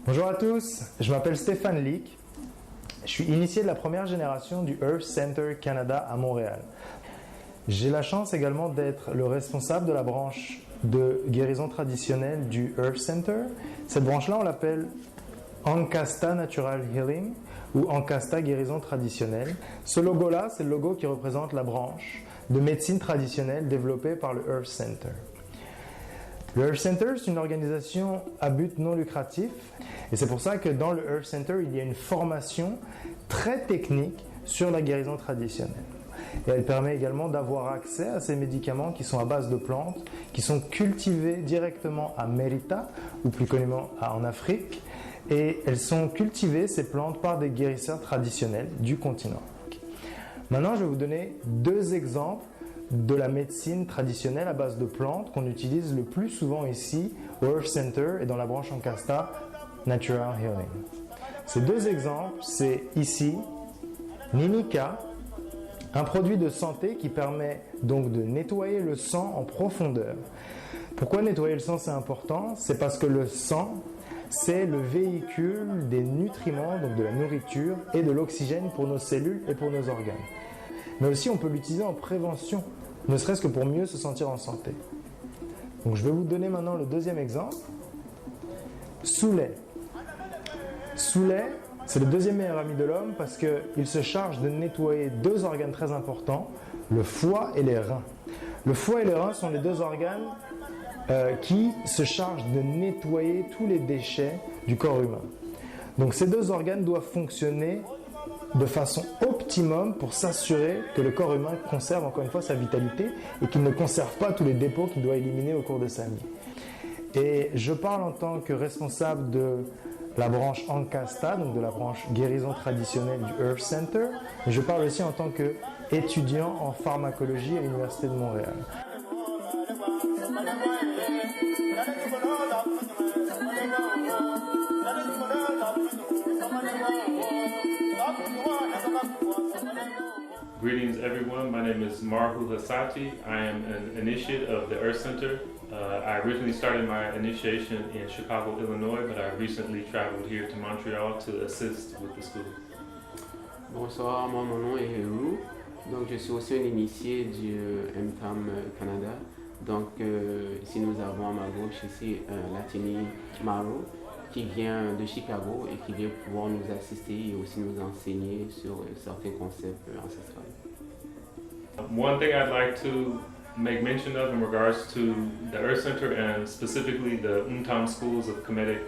Bonjour à tous, je m'appelle Stéphane Lick. Je suis initié de la première génération du Earth Center Canada à Montréal. J'ai la chance également d'être le responsable de la branche de guérison traditionnelle du Earth Center. Cette branche-là, on l'appelle Ankasta Natural Healing ou Ankasta Guérison Traditionnelle. Ce logo-là, c'est le logo qui représente la branche de médecine traditionnelle développée par le Earth Center. Le Earth Center, c'est une organisation à but non lucratif et c'est pour ça que dans le Earth Center, il y a une formation très technique sur la guérison traditionnelle. Et elle permet également d'avoir accès à ces médicaments qui sont à base de plantes, qui sont cultivés directement à Mérida, ou plus communément en Afrique, et elles sont cultivées, ces plantes, par des guérisseurs traditionnels du continent. Maintenant, je vais vous donner deux exemples de la médecine traditionnelle à base de plantes qu'on utilise le plus souvent ici au Earth Center et dans la branche Ankasta Natural Healing. Ces deux exemples, c'est ici Ninika, un produit de santé qui permet donc de nettoyer le sang en profondeur. Pourquoi nettoyer le sang c'est important? C'est parce que le sang, c'est le véhicule des nutriments, donc de la nourriture et de l'oxygène pour nos cellules et pour nos organes. Mais aussi on peut l'utiliser en prévention, ne serait-ce que pour mieux se sentir en santé. Donc je vais vous donner maintenant le deuxième exemple. Soulet. Soulet, c'est le deuxième meilleur ami de l'homme parce qu'il se charge de nettoyer deux organes très importants, le foie et les reins. Le foie et les reins sont les deux organes qui se chargent de nettoyer tous les déchets du corps humain. Donc ces deux organes doivent fonctionner de façon optimum pour s'assurer que le corps humain conserve encore une fois sa vitalité et qu'il ne conserve pas tous les dépôts qu'il doit éliminer au cours de sa vie. Et je parle en tant que responsable de la branche Ankasta, donc de la branche guérison traditionnelle du Earth Center, mais je parle aussi en tant qu'étudiant en pharmacologie à l'Université de Montréal. Greetings everyone, my name is Marhu Hasati. I am an initiate of the Earth Center. I originally started my initiation in Chicago, Illinois, but I recently traveled here to Montreal to assist with the school. Bonsoir, mon nom est Héru. Donc je suis aussi un initié du MTAM Canada. Donc ici nous avons à ma gauche ici Latini Maru qui vient de Chicago et qui vient pouvoir nous assister et aussi nous enseigner sur certains concepts ancestraux. One thing I'd like to make mention of in regards to the Earth Center and specifically the MTAM schools of Kemetic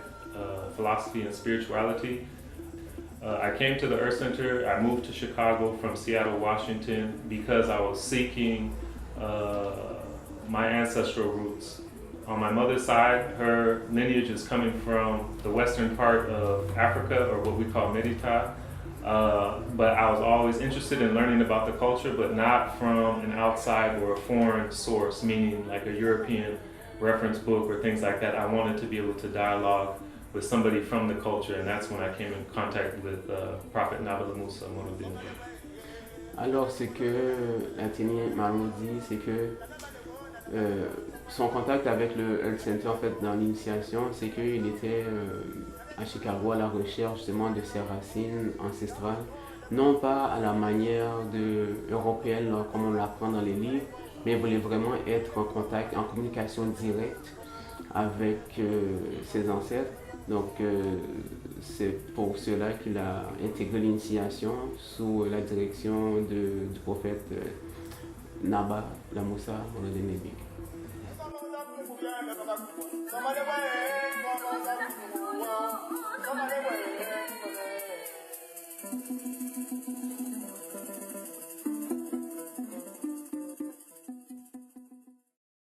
philosophy and spirituality. I came to the Earth Center, I moved to Chicago from Seattle, Washington because I was seeking my ancestral roots. On my mother's side, her lineage is coming from the western part of Africa, or what we call Merita. But I was always interested in learning about the culture, but not from an outside or a foreign source, meaning like a European reference book or things like that. I wanted to be able to dialogue with somebody from the culture, and that's when I came in contact with Prophet Nabila Musa, one of them. Alors, ce que Latini Maru dit, c'est que son contact avec le Earth Center, en fait, dans l'initiation, c'est qu'il était à Chicago à la recherche justement de ses racines ancestrales, non pas à la manière européenne comme on l'apprend dans les livres, mais il voulait vraiment être en contact, en communication directe avec ses ancêtres. Donc c'est pour cela qu'il a intégré l'initiation sous la direction du prophète Naba, la Moussa, on a des Nébik.